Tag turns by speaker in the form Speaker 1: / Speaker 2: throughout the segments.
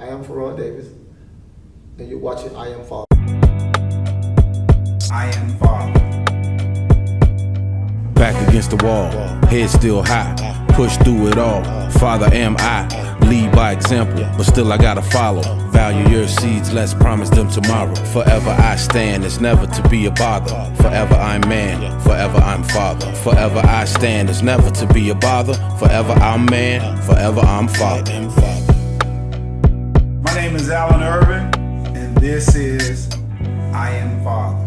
Speaker 1: I am Fyrone Davis, and you're watching I Am Father.
Speaker 2: I am Father.
Speaker 3: Back against the wall, head still high, push through it all. Father am I, lead by example, but still I gotta follow. Value your seeds, let's promise them tomorrow. Forever I stand, it's never to be a bother. Forever I'm man, forever I'm father. Forever I stand, it's never to be a bother. Forever I'm man, forever I'm father.
Speaker 2: My name is Alan Irvin, and this is I Am Father.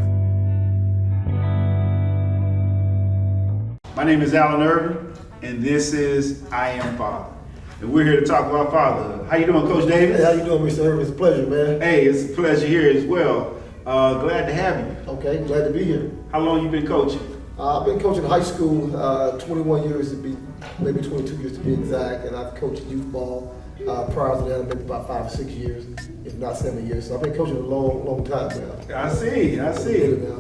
Speaker 2: My name is Alan Irvin, and this is I Am Father. And we're here to talk about fatherhood. How you doing, Coach Davis?
Speaker 1: Hey, how you doing, Mr. Irvin? It's a pleasure, man.
Speaker 2: Hey, it's a pleasure here as well. Glad to have you.
Speaker 1: Okay, glad to be here.
Speaker 2: How long you been coaching?
Speaker 1: I've been coaching high school 21 years to be, maybe 22 years to be exact, and I've coached youth ball prior to that, maybe about 5 or 6 years, if not 7 years. So I've been coaching a long time now.
Speaker 2: I see.
Speaker 1: Now,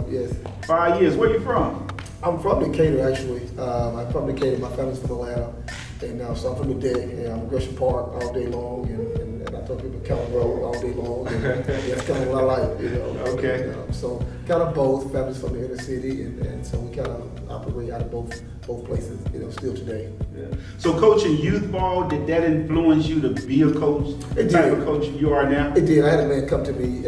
Speaker 1: yes.
Speaker 2: 5 years. Where you from?
Speaker 1: I'm from Decatur, actually. I'm from Decatur. My family's from Atlanta. And so I'm from the day, and I'm Gresham Park all day long, and I tell people County Road all day long. And that's kind of what I like, you know.
Speaker 2: Okay.
Speaker 1: And, so kind of both. Families from the inner city, and so we kind of operate out of both places, you know, still today.
Speaker 2: Yeah. So coaching youth ball, did that influence you to be a coach? The type of coach you are now?
Speaker 1: It did. I had a man come to me,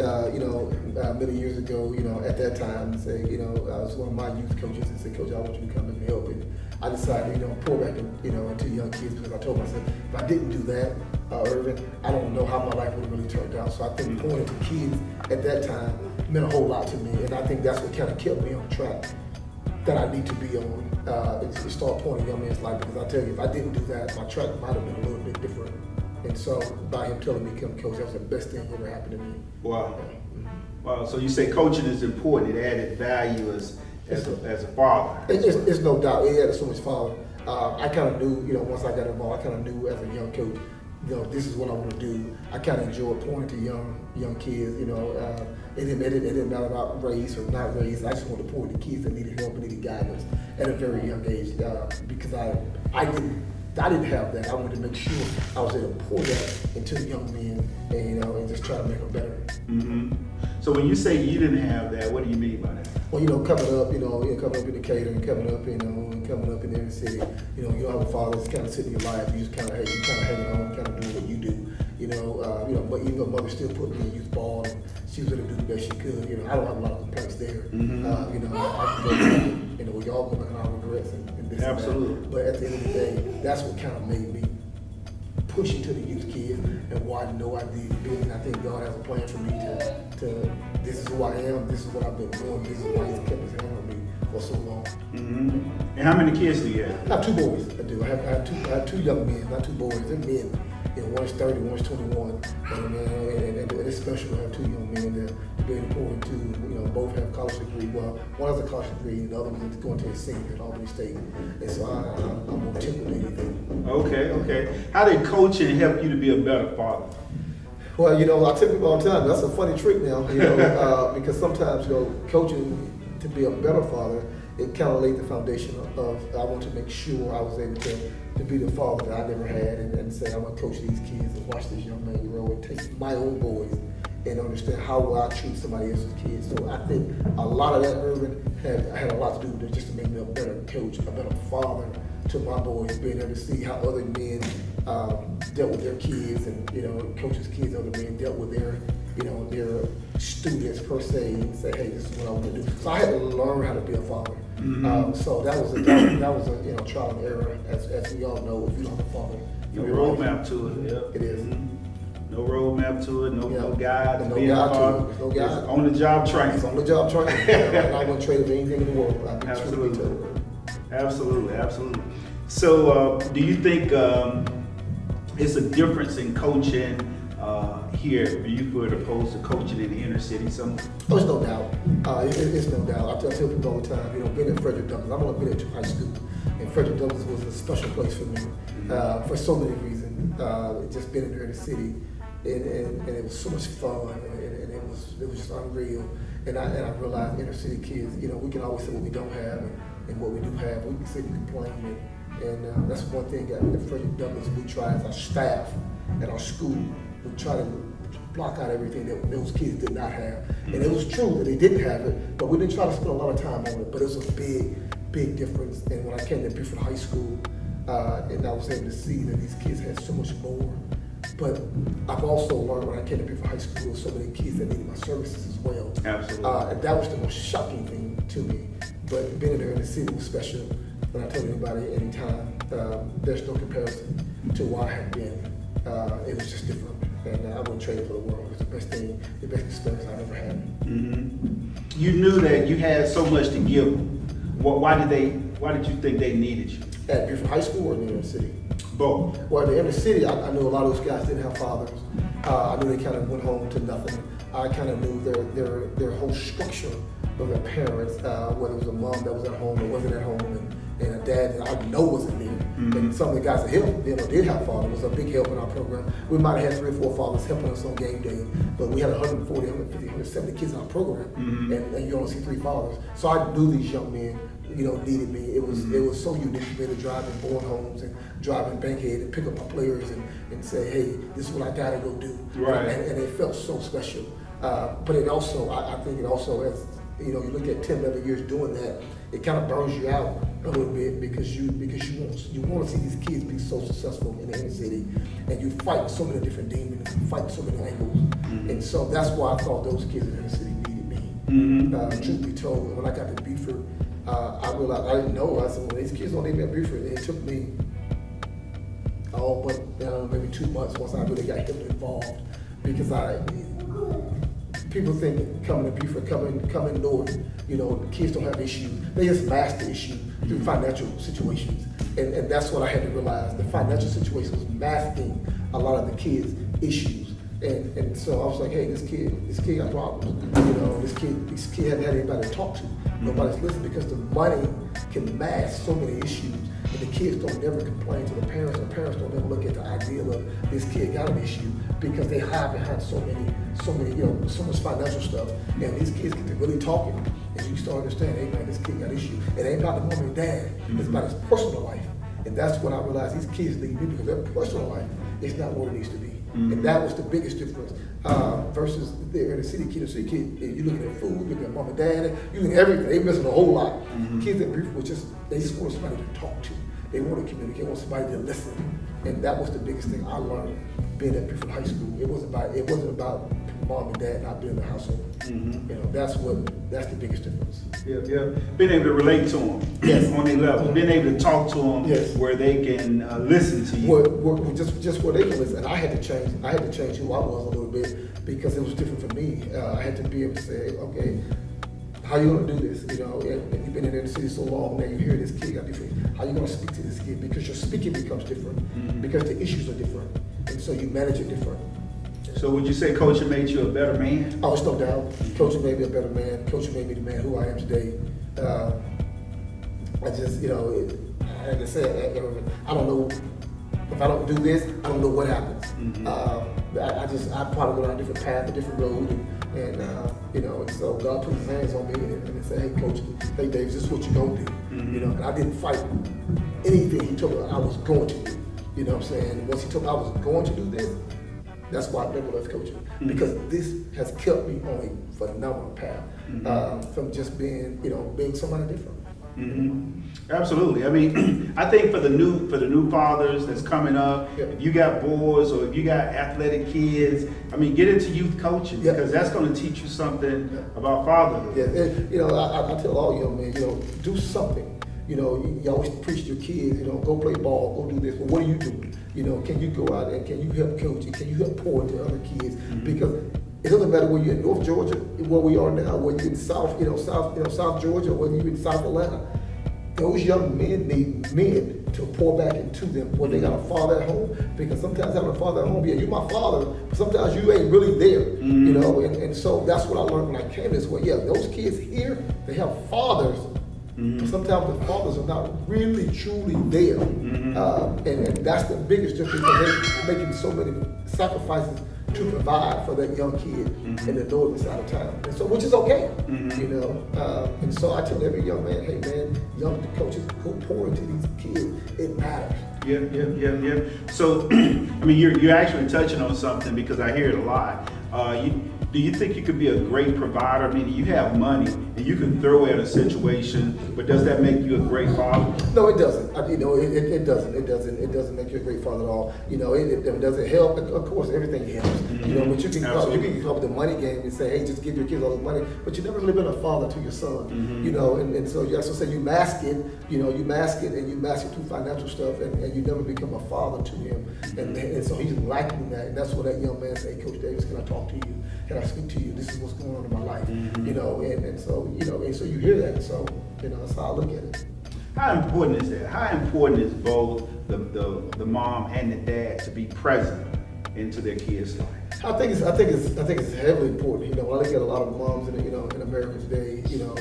Speaker 1: many years ago, at that time, and say, I was one of my youth coaches, and said, Coach, I want you to come and help. And I decided, pour back into young kids, because I told myself, if I didn't do that, Irvin, I don't know how my life would have really turned out. So I think pointing to kids at that time meant a whole lot to me, and I think that's what kind of kept me on track that I need to be on, to start pointing young men's life. Because I tell you, if I didn't do that, my track might have been a little bit different. And so by him telling me come coach, that was the best thing that ever happened to me.
Speaker 2: Wow. Wow. So you say coaching is important. It added value as a father.
Speaker 1: It's no doubt. It added so much father. I kind of knew, once I got involved, I kind of knew as a young coach, this is what I want to do. I kind of enjoyed pointing to young kids. It didn't matter about race or not race. I just wanted to point to kids that needed help and needed guidance at a very young age, because I didn't have that. I wanted to make sure I was able to pour that into young men, and just try to make them better.
Speaker 2: Mm-hmm. So when you say you didn't have that, what do you mean by that?
Speaker 1: Well, coming up, coming up in Decatur, and coming up, and coming up in the inner city, you don't have a father that's kind of sitting in your life. You just kind of hanging on, kind of doing what you do. But even though mother still put me in youth ball, and she was going to do the best she could. I don't have a lot of complaints there.
Speaker 2: Mm-hmm.
Speaker 1: I can go, we all go back on our regrets and this.
Speaker 2: Absolutely.
Speaker 1: And that. But at the end of the day, that's what kind of made me push into the youth kids and why I know I did it. And I think God has a plan for me to this is who I am, this is what I've been doing, this is why He's kept His hand on me for so long.
Speaker 2: Mm-hmm. And how many kids do you have?
Speaker 1: I have 2 boys. I do. I have two young men, not 2 boys. They're men. One's 30, one's 21. And it's special to have 2 young men there to be able to pour into, both have college degree. Well, one has a college degree, and the other one is going to a senior at Albany State. And so I'm more tickled than anything.
Speaker 2: Okay. How did coaching help you to be a better father?
Speaker 1: Well, I tell people all the time, that's a funny trick now, because sometimes, coaching to be a better father, it kind of laid the foundation of I want to make sure I was able to be the father that I never had, and say I'm going to coach these kids and watch this young man grow and take my own boys and understand how will I treat somebody else's kids. So I think a lot of that, Irvin, had a lot to do with it, just to make me a better coach, a better father to my boys, being able to see how other men dealt with their kids, and coaches' kids, other men dealt with their students per se, and say, hey, this is what I want to do. So I had to learn how to be a father.
Speaker 2: Mm-hmm.
Speaker 1: So that was a trial and error, as we all know. If you don't have a father,
Speaker 2: No roadmap to it. Yep.
Speaker 1: It is.
Speaker 2: No roadmap to it. No guide.
Speaker 1: And no guide to it. No guide.
Speaker 2: It's on the job training.
Speaker 1: It's on the job training. And I wouldn't trade it for anything in the world. I'd be
Speaker 2: Absolutely.
Speaker 1: truly told.
Speaker 2: Absolutely. So, do you think it's a difference in coaching here at Buford opposed to coaching in the inner city?
Speaker 1: Oh, it's no doubt. It's no doubt. I tell people all the time, being at Frederick Douglass, I've only been at 2 high school, and Frederick Douglass was a special place for me for so many reasons. Just being in the city, and it was so much fun, and it was just unreal. And I realized inner city kids, we can always say what we don't have, and what we do have, we can sit and complain. And that's one thing at Frederick Douglass we try as our staff at our school would try to block out everything that those kids did not have. And it was true that they didn't have it, but we didn't try to spend a lot of time on it. But it was a big difference. And when I came to Buford High School, and I was able to see that these kids had so much more. But I've also learned when I came to Buford High School, there were so many kids that needed my services as well.
Speaker 2: Absolutely.
Speaker 1: And that was the most shocking thing to me. But being there in the city was special. When I tell anybody anytime, there's no comparison to where I have been. It was just different. And I wouldn't trade it for the world. It's the best thing, the best experience I've ever had.
Speaker 2: Mm-hmm. You knew that you had so much to give them. Why did you think they needed you?
Speaker 1: At Buford High School or in the inner city?
Speaker 2: Both.
Speaker 1: Well, in the inner city, I knew a lot of those guys didn't have fathers. I knew they kind of went home to nothing. I kind of knew their whole structure of their parents, whether it was a mom that was at home or wasn't at home, and a dad that I know wasn't there.
Speaker 2: Mm-hmm.
Speaker 1: And some of the guys that helped, did have fathers. It was a big help in our program. We might have had 3 or 4 fathers helping us on game day, but we had 140, 150, 170 kids in our program,
Speaker 2: Mm-hmm.
Speaker 1: and you only see 3 fathers. So I knew these young men, needed me. It was so unique for me to drive in board homes and drive in Bankhead and pick up my players and say, hey, this is what I gotta go do.
Speaker 2: Right.
Speaker 1: And it felt so special. But it also, I think it also has, you look at 10, 11 years doing that, it kind of burns you out a little bit because you want to see these kids be so successful in the inner city, and you fight so many different demons, you fight so many angles, and so that's why I thought those kids in the inner city needed me.
Speaker 2: Mm-hmm.
Speaker 1: Truth be told, when I got to Buford, I realized I didn't know. I said, well, these kids don't need me at Buford. And it took me maybe 2 months once I really got heavily involved, because people think coming to Buford, coming north, kids don't have issues. They just mask the issue through financial situations. And that's what I had to realize. The financial situation was masking a lot of the kids' issues. And so I was like, hey, this kid got problems. This kid hasn't had anybody to talk to. Nobody's listening, because the money can mask so many issues. And the kids don't never complain to the parents. The parents don't ever look at the ideal of this kid got an issue, because they hide behind so much financial stuff. And these kids get to really talking, and you start understanding, hey man, this kid got an issue. It ain't about the mom and dad, it's about his personal life. And that's when I realized these kids need me, because their personal life is not where it needs to be. And that was the biggest difference versus the inner city kid. So you're looking at food, you're looking at mom and dad, you're looking at everything. They missing a whole lot. Kids at Buford they just want somebody to talk to. They want to communicate, want somebody to listen. And that was the biggest thing I learned being at Buford High School. It wasn't about mom and dad not being in the household. That's the biggest difference.
Speaker 2: Yeah. Being able to relate to them,
Speaker 1: yes,
Speaker 2: on their level. Being able to talk to them,
Speaker 1: yes,
Speaker 2: where they can listen to you.
Speaker 1: Just where they can listen. And I had to change who I was a little bit, because it was different for me. I had to be able to say, okay, how you gonna do this? And you've been in the city so long, now you hear this kid got different. How you gonna speak to this kid? Because your speaking becomes different, because the issues are different, and so you manage it different.
Speaker 2: So would you say coaching made you a better man?
Speaker 1: Oh, it's no doubt. Coaching made me a better man. Coaching made me the man who I am today. I just, like I said, I don't know, if I don't do this, I don't know what happens. I probably go down a different path, a different road, and so God put his hands on me and said, hey coach, hey Dave, this is what you're gonna do. And I didn't fight anything he told me I was going to do. You know what I'm saying? And once he told me I was going to do this, that's why I never left coaching, because this has kept me on a phenomenal path from just being somebody different.
Speaker 2: Absolutely. I mean, I think for the new fathers that's coming up, if you got boys or if you got athletic kids, I mean, get into youth coaching, because that's going to teach you something about fatherhood.
Speaker 1: Yeah, and, I tell all young men, do something. You always preach to your kids, go play ball, go do this. But what are you doing? Can you go out and can you help coach? Can you help pour into other kids? Because it doesn't matter where you're in North Georgia, where we are now, whether you're in South Georgia, or whether you're in South Atlanta. Those young men need men to pour back into them when they got a father at home. Because sometimes having a father at home, you're my father, but sometimes you ain't really there. And so that's what I learned when I came this way. Yeah, those kids here, they have fathers. But sometimes the fathers are not really truly there, and that's the biggest difference, because they're making so many sacrifices to provide for that young kid in the northern side of town, and so which is okay, you know. And so I tell every young man, hey man, young coaches who pour into these kids, it matters.
Speaker 2: Yeah. So, I mean, you're actually touching on something because I hear it a lot. Do you think you could be a great provider? I mean, you have money and you can throw at a situation, but does that make you a great father?
Speaker 1: No, it doesn't. You know, it doesn't. It doesn't make you a great father at all. You know, it doesn't help. Of course, everything helps. You know, but you can come up with the money game and say, hey, just give your kids all this money, but you never really been a father to your son. You know, and so you also say you mask it. You know, you mask it and you mask it through financial stuff, and you never become a father to him. And so he's lacking that, and that's what that young man say, Coach Davis, can I talk to you? Can I speak to you? This is what's going on in my life. You know, and so you know, and so you hear that. So you know, that's how I look at it.
Speaker 2: How important is that? How important is both the mom and the dad to be present into their kids' life?
Speaker 1: I think it's heavily important. You know, when I look at a lot of moms in America today, you know,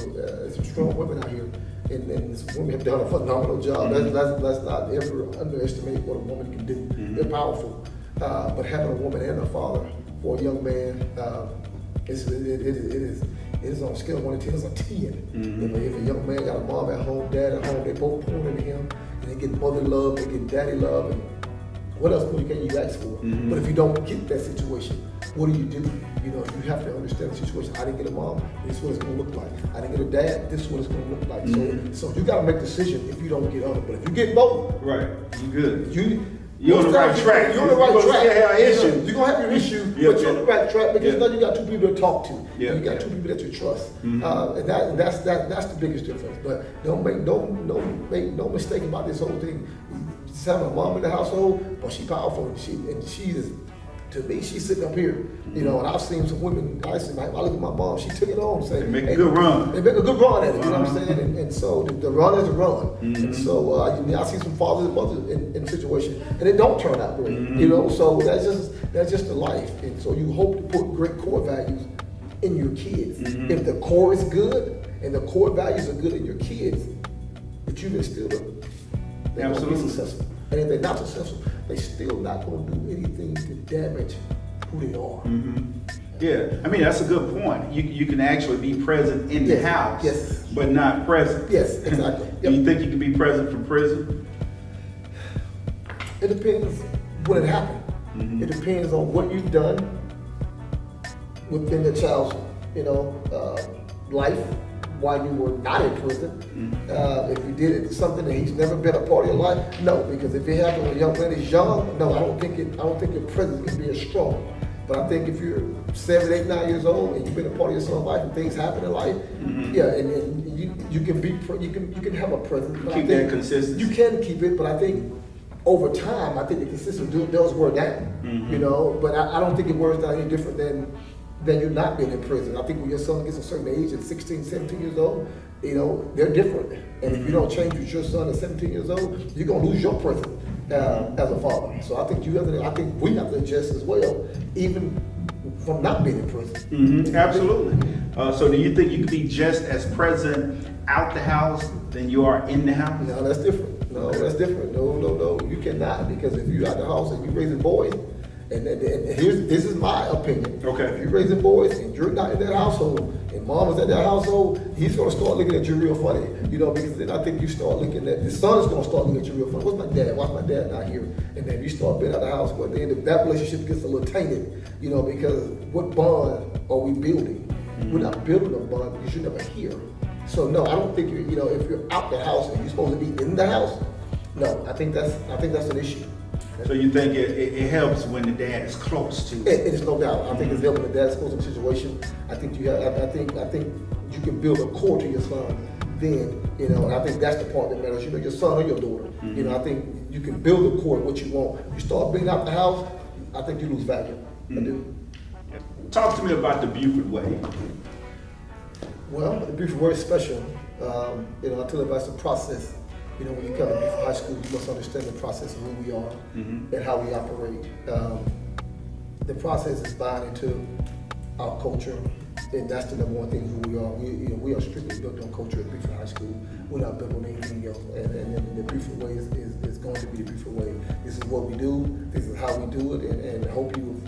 Speaker 1: some strong women out here, and women have done a phenomenal job. Let's not ever underestimate what a woman can do. They're powerful, but having a woman and a father for a young man, it is on a scale of 1 to 10. It's a 10. You know, if a young man got a mom at home, dad at home, they both pouring into him, and they get mother love, they get daddy love, and what else can you ask for? But if you don't get that situation, what do? You know, you have to understand the situation. I didn't get a mom, this is what it's gonna look like. I didn't get a dad, this is what it's gonna look like. So you gotta make a decision if you don't get other. But if you get both,
Speaker 2: right, you good.
Speaker 1: You're
Speaker 2: on the right track.
Speaker 1: You're on the right track.
Speaker 2: You're gonna have an issue.
Speaker 1: You're gonna have your issue, but you're on the right track because now you got two people to talk to. You got two people that you trust, and that's the biggest difference. But don't make no mistake about this whole thing. Just having a mom in the household, but she's powerful, and she is. To me, she's sitting up here, you know, and I've seen some women. I look at my mom. She took it on, saying,
Speaker 2: they make a good run.
Speaker 1: They make a good run at it. You know what I'm saying? And so the run is a run. And so I see some fathers and mothers in situations, and it don't turn out great. You know, so that's just the life. And so you hope to put great core values in your kids. If the core is good and the core values are good in your kids, but you've instilled them, they're going to be successful. And if they're not successful, they're still not going to do anything to damage who they are.
Speaker 2: Yeah, I mean, that's a good point. You can actually be present in the house, but not present.
Speaker 1: Yes, exactly.
Speaker 2: Do you think you can be present from prison?
Speaker 1: It depends when it happened. It depends on what you've done within the child's, life while you were not in prison. If you did something that he's never been a part of your life, no, because if it happened when a young man is young, no, I don't think your presence can be as strong. But I think if you're 7, 8, 9 years old and you've been a part of your son's life and things happen in life, and you can have a presence. But
Speaker 2: keep that consistency.
Speaker 1: You can keep it, but I think over time, I think the consistency does wear down. You know, but I don't think it wears down any different than you not being in prison. I think when your son gets a certain age, at 16, 17 years old, you know, they're different. And if you don't change with your son at 17 years old, you're gonna lose your presence as a father. So I think we have to adjust as well, even from not being in prison.
Speaker 2: Absolutely. So do you think you could be just as present out the house than you are in the house?
Speaker 1: No, that's different. That's different. No, you cannot, because if you're out the house and you're raising boys, and this is my opinion.
Speaker 2: Okay.
Speaker 1: If you're raising boys and you're not in that household, and mom is at that household, he's gonna start looking at you real funny, you know, because then I think you start looking at, the son is gonna start looking at you real funny. What's my dad? Why's my dad not here? And then you start being out the house, but then if that relationship gets a little tainted, you know, because what bond are we building? We're not building a bond because you're never here. So no, I don't think if you're out the house and you're supposed to be in the house, no, I think that's an issue.
Speaker 2: So you think it helps when the dad is close to it?
Speaker 1: It is no doubt. I think it's helping the dad's close to the situation. I think you can build a core to your son. Then, you know, and I think that's the part that matters. You know, your son or your daughter. You know, I think you can build a core of what you want. You start being out the house, I think you lose value. I do.
Speaker 2: Talk to me about the Buford Way.
Speaker 1: Well, the Buford Way is special. You know, I tell everybody it's a process. You know, when you come to Buford High School, you must understand the process of who we are and how we operate. The process is buying into our culture, and that's the number one thing who we are. We are strictly built on culture at Buford High School. We're not built on anything else. And the Buford Way is going to be the Buford Way. This is what we do. This is how we do it. And I hope you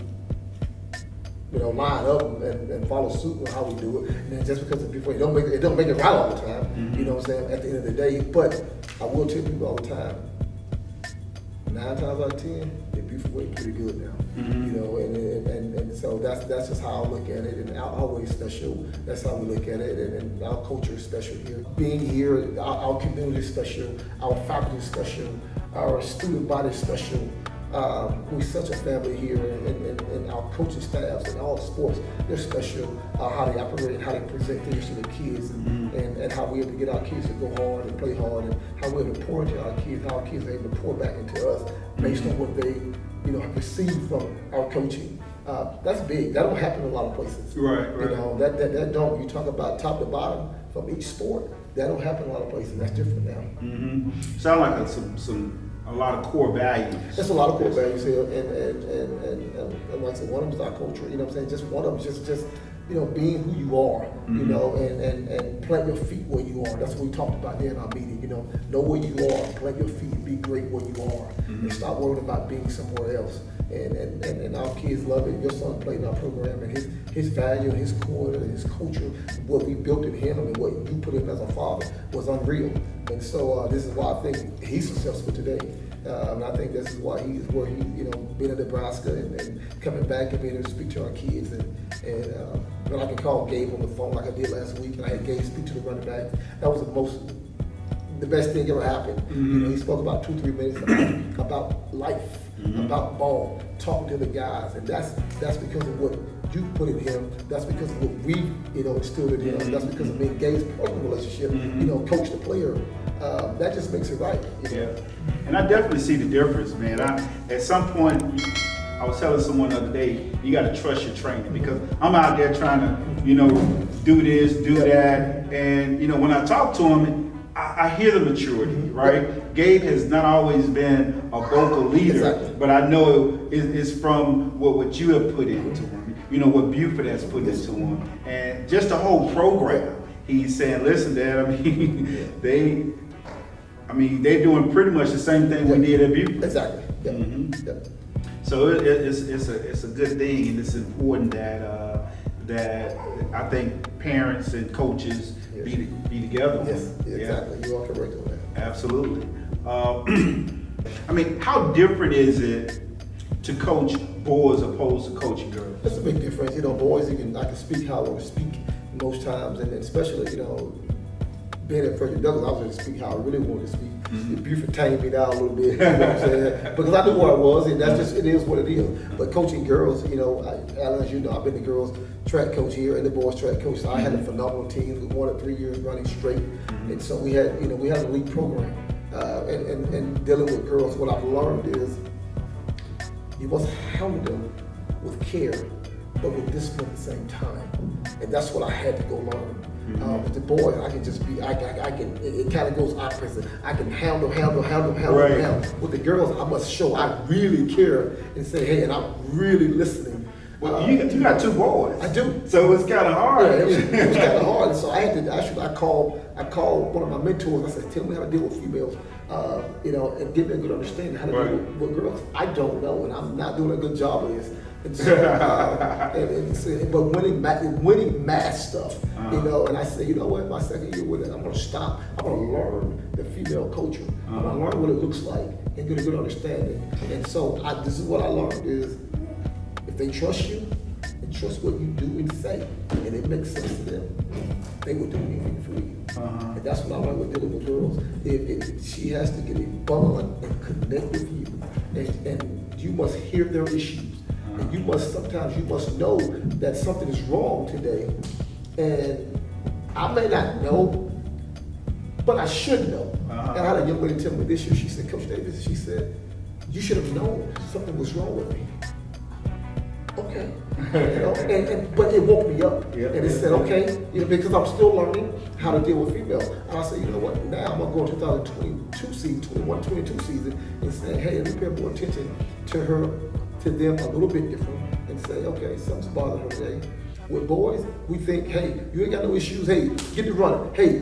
Speaker 1: line up and follow suit on how we do it. And then just because before it don't make it right all the time.
Speaker 2: Mm-hmm.
Speaker 1: You know what I'm saying? At the end of the day, but I will tell people all the time. 9 times out of 10, the Buford Way pretty good now.
Speaker 2: Mm-hmm.
Speaker 1: You know, and so that's just how I look at it, and our way is special. That's how we look at it, and our culture is special here. Being here, our community is special, our faculty is special, our student body is special. We're such a family here, and our coaching staffs and all the sports, they're special. How they operate, how they present things to the kids, and how we're able to get our kids to go hard and play hard, and how we're able to pour into our kids, how our kids are able to pour back into us based on what they, have received from our coaching. That's big. That don't happen in a lot of places.
Speaker 2: Right.
Speaker 1: That don't. You talk about top to bottom from each sport. That don't happen in a lot of places. That's different now.
Speaker 2: Mm-hmm. Sound like a lot of core values.
Speaker 1: There's a lot of core values here, and like I said, one of them is our culture. You know what I'm saying? Just one of them is just being who you are. And plant your feet where you are. That's what we talked about there in our meeting. Know where you are, plant your feet, be great where you are, and stop worrying about being somewhere else. And our kids love it. Your son played in our program, and his value, and his core, and his culture, what we built in him, and what you put in as a father was unreal. And so this is why I think he's successful today. And I think this is why he's where he, being in Nebraska and coming back and being able to speak to our kids. And when I can call Gabe on the phone like I did last week, and I had Gabe speak to the running back, that was the best thing ever happened. He spoke about 2-3 minutes about life, about ball, talking to the guys, and that's because of what you put in him. That's because of what we, instilled in him. That's because of me and Gabe's personal relationship. Coach the player. That just makes it right.
Speaker 2: Yeah, and I definitely see the difference, man. At some point, I was telling someone the other day, you got to trust your training, because I'm out there trying to, do this, do that, and when I talk to him, I hear the maturity, right? Gabe has not always been a vocal leader,
Speaker 1: Exactly.
Speaker 2: but I know it's from what you have put into him, what Buford has put into him, and just the whole program. He's saying, listen, Dad, they're doing pretty much the same thing we did at Buford.
Speaker 1: Exactly. Yeah.
Speaker 2: So it's a good thing, and it's important that I think parents and coaches be together.
Speaker 1: Yes, exactly.
Speaker 2: Yeah.
Speaker 1: You are correct on that.
Speaker 2: Absolutely. How different is it to coach boys opposed to coaching girls?
Speaker 1: That's a big difference. Boys, I can speak how I want to speak most times, and especially, being at Frederick Douglass, I was going to speak how I really wanted to speak. Buford tamed me down a little bit, what I'm saying? Because I knew where I was, and that's just, it is what it is. But coaching girls, Alan, as you know, I've been the girls track coach here and the boys track coach. So I had a phenomenal team. We won it 3 years running straight. And so we had an elite program. And dealing with girls, what I've learned is you must handle them with care, but with discipline at the same time. And that's what I had to go learn. With the boys, I can just be, it kind of goes opposite. I can handle.
Speaker 2: Right.
Speaker 1: With the girls, I must show I really care and say, hey, and I'm really listening.
Speaker 2: Well, you got 2 boys.
Speaker 1: I do.
Speaker 2: So it's kind of hard.
Speaker 1: Yeah, it was kind of hard. So I had to, I called one of my mentors. I said, tell me how to deal with females, and give me a good understanding how to deal with girls. I don't know, and I'm not doing a good job of this. And so, but winning math stuff, and I said, you know what, my second year with it, I'm gonna stop. I'm gonna learn the female culture. I'm gonna learn what it looks like and get a good understanding. And so this is what I learned is, if they trust you and trust what you do and say, and it makes sense to them, they will do anything for you. And that's what I learned with dealing with girls. If she has to get a bond and connect with you, and you must hear their issues. And sometimes you must know that something is wrong today. And I may not know, but I should know. And I had a young lady tell me this year, she said, Coach Davis, she said, you should have known something was wrong with me. Okay. But it woke me up. And it said, okay, because I'm still learning how to deal with females. And I said, you know what, now I'm gonna go to 2022 season, 21-22 season, and say, hey, let me pay more attention to them a little bit different, and say, okay, something's bothering her today. With boys, we think, hey, you ain't got no issues, hey, get the running, hey,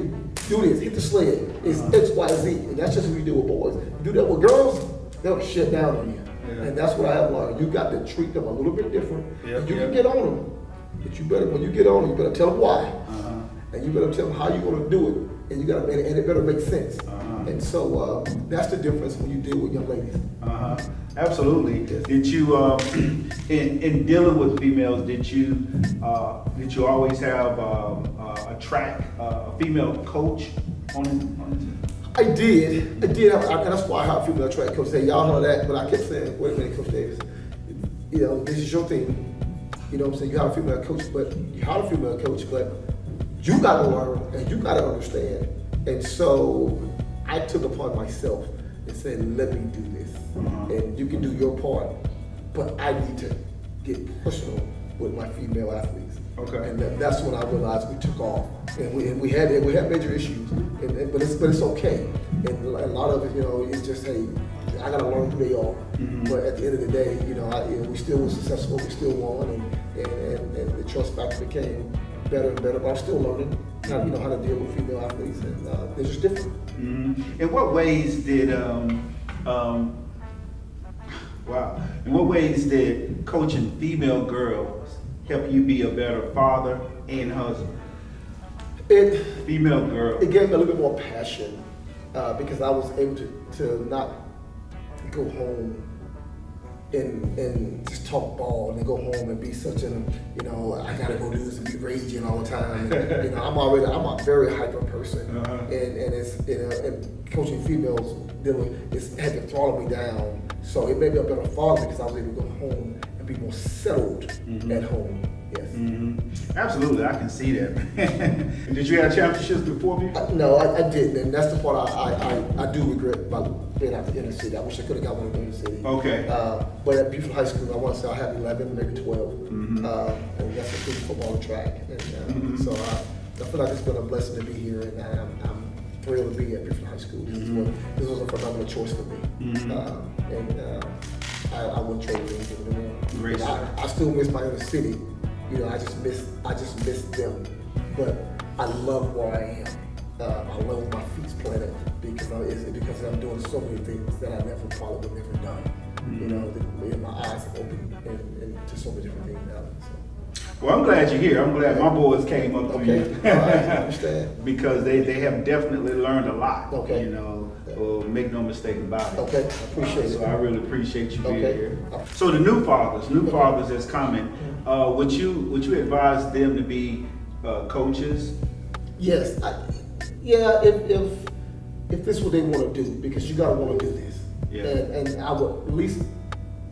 Speaker 1: do this, hit the sled, it's X, Y, Z, and that's just what we do with boys. You do that with girls, they'll shut down on you. And that's what I have learned. You got to treat them a little bit different.
Speaker 2: Yeah,
Speaker 1: You
Speaker 2: yeah.
Speaker 1: can get on them, but you better, when you get on them, you better tell them why.
Speaker 2: Uh-huh.
Speaker 1: And you better tell them how you're going to do it. And you got to, and it better make sense.
Speaker 2: Uh-huh.
Speaker 1: And so that's the difference when you deal with young ladies.
Speaker 2: Uh-huh. Absolutely.
Speaker 1: Yes.
Speaker 2: Did you, in dealing with females, did you always have a female coach on the team?
Speaker 1: I did, and that's why I have a female track coach. Say, y'all know that, but I kept saying, wait a minute, Coach Davis, you know, this is your team. You know what I'm saying? You have a female coach, but you got to learn and you got to understand. And so I took upon myself and said, let me do this. And you can do your part, but I need to get personal with my female athletes.
Speaker 2: Okay.
Speaker 1: And that's when I realized we took off, and we had major issues, but it's okay. And a lot of it, you know, it's just, hey, I gotta learn who they are. But at the end of the day, you know, we still were successful, we still won, and the trust factor became better and better. But I'm still learning how to deal with female athletes, and they're just different.
Speaker 2: In what ways did In what ways did coaching female girls help you be a better father and husband? Female girl.
Speaker 1: It gave me a little bit more passion because I was able to not go home and just talk ball and then go home and be such an, you know, I gotta go do this and be raging all the time. And, you know, I'm a very hyper person, and it's, you know, and coaching females it's had to throttle me down. So it made me a better father because I was able to go home and be more settled at home. Yes.
Speaker 2: Absolutely, I can see that. Did you have championships before me?
Speaker 1: No, I didn't, and that's the part I do regret about being out the inner city. I wish I could have got one in the inner city.
Speaker 2: Okay.
Speaker 1: But at Buford High School, I want to say I have 11, maybe 12, and that's including football and track. And so I feel like it's been a blessing to be here, and I'm thrilled to be at Buford High School. This was a phenomenal choice for me, I wouldn't trade anything anymore.
Speaker 2: Great.
Speaker 1: I still miss my inner city. You know, I just miss them. But I love where I am. I love where my feet's planted because I'm doing so many things that I never probably would never done. You know, my eyes have opened and to so many different things now. So.
Speaker 2: Well, I'm glad you're here. I'm glad my boys came up to you.
Speaker 1: Okay, all right, I understand.
Speaker 2: Because they have definitely learned a lot.
Speaker 1: Okay.
Speaker 2: You know, make no mistake about it.
Speaker 1: Okay, I appreciate it.
Speaker 2: So I really appreciate you being
Speaker 1: Okay.
Speaker 2: here. So the new fathers that's coming, would you advise them to be coaches?
Speaker 1: Yes, if this is what they want to do, because you gotta want to do this.
Speaker 2: Yeah.
Speaker 1: And I would at least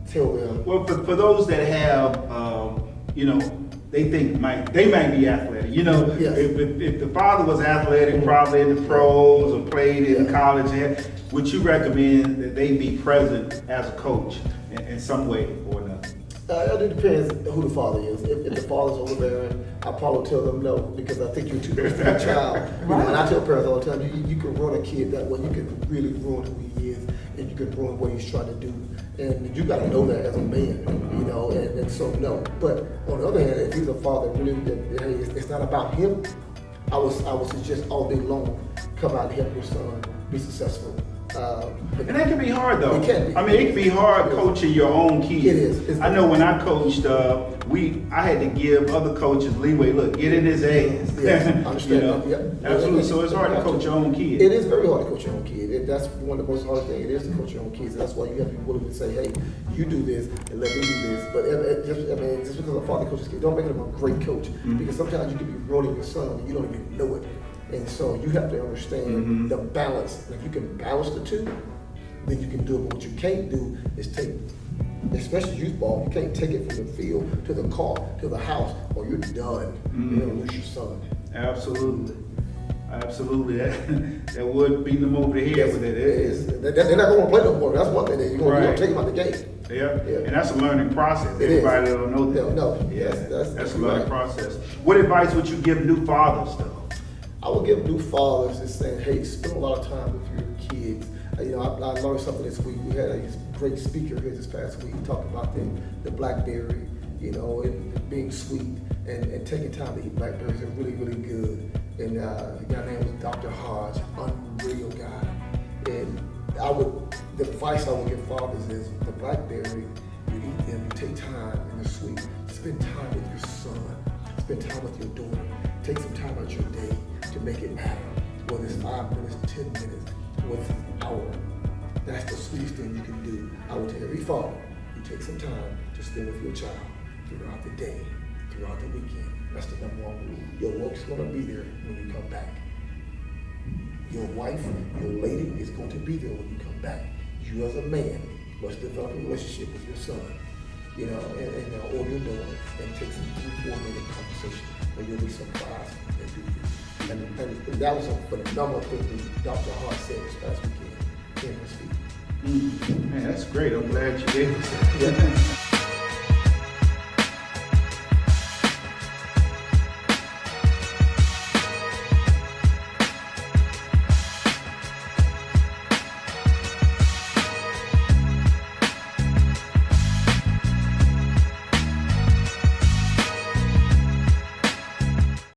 Speaker 1: tell them.
Speaker 2: Well, for those that have, you know, they might be athletic. You know,
Speaker 1: Yes.
Speaker 2: if the father was athletic, probably in the pros or played in college, would you recommend that they be present as a coach in some way or another?
Speaker 1: It depends who the father is. If the father's over there, I'll probably tell them no, because I think you're too close to the child. You know, and I tell parents all the time, you can ruin a kid that way. You can really ruin who he is, and you can ruin what he's trying to do. And you got to know that as a man, you know, and so no. But on the other hand, if he's a father, really, it's not about him. I would suggest all day long, come out and help your son be successful.
Speaker 2: And that can be hard though.
Speaker 1: It can be.
Speaker 2: I mean, it can be hard coaching your own kids.
Speaker 1: It is.
Speaker 2: I know when I coached, I had to give other coaches leeway. Look, get in his ass.
Speaker 1: Yes, I understand.
Speaker 2: You know?
Speaker 1: Yep.
Speaker 2: Absolutely. So it's hard to coach your own kid.
Speaker 1: It is very hard to coach your own kid. That's one of the most hardest things it is to coach your own kids. That's why you have to be willing to say, hey, you do this and let me do this. But just because a father coaches kid, don't make him a great coach. Because sometimes you can be ruining your son and you don't even know it. And so you have to understand the balance. If you can balance the two, then you can do it. But what you can't do is take, especially youth ball, you can't take it from the field to the car, to the house, or you're done. You're gonna lose your son.
Speaker 2: Absolutely. That would beat them over the head with it.
Speaker 1: It is. They're not going to play no more. That's one thing. You're going to take them out the game.
Speaker 2: Yeah, and that's a learning process.
Speaker 1: It is.
Speaker 2: Everybody don't know that.
Speaker 1: No.
Speaker 2: Yeah, that's a learning
Speaker 1: right.
Speaker 2: process. What advice would you give new fathers though?
Speaker 1: I would give new fathers is saying, hey, spend a lot of time with your kids. You know, I learned something this week. We had a great speaker here this past week. He talked about the blackberry, you know, and being sweet and taking time to eat blackberries are really, really good. And the guy named was Dr. Hodge, unreal guy. And I would the advice I would give fathers is the blackberry, you eat them, you take time in the sweet. Spend time with your son. Spend time with your daughter. Take some time out your day to make it matter. Whether it's 5 minutes, 10 minutes, whether it's an hour. That's the sweetest thing you can do. I would tell every father, you take some time to spend with your child throughout the day, throughout the weekend. That's the number one rule. Your work's gonna be there when you come back. Your wife, your lady is going to be there when you come back. You as a man must develop a relationship with your son, you know, or your daughter, and take some 3-4 minute conversation, and you'll be surprised and do this. And that was a phenomenal thing that Dr. Hart said this past weekend in his speech.
Speaker 2: Man, that's great. I'm glad you gave us that.
Speaker 1: Yeah.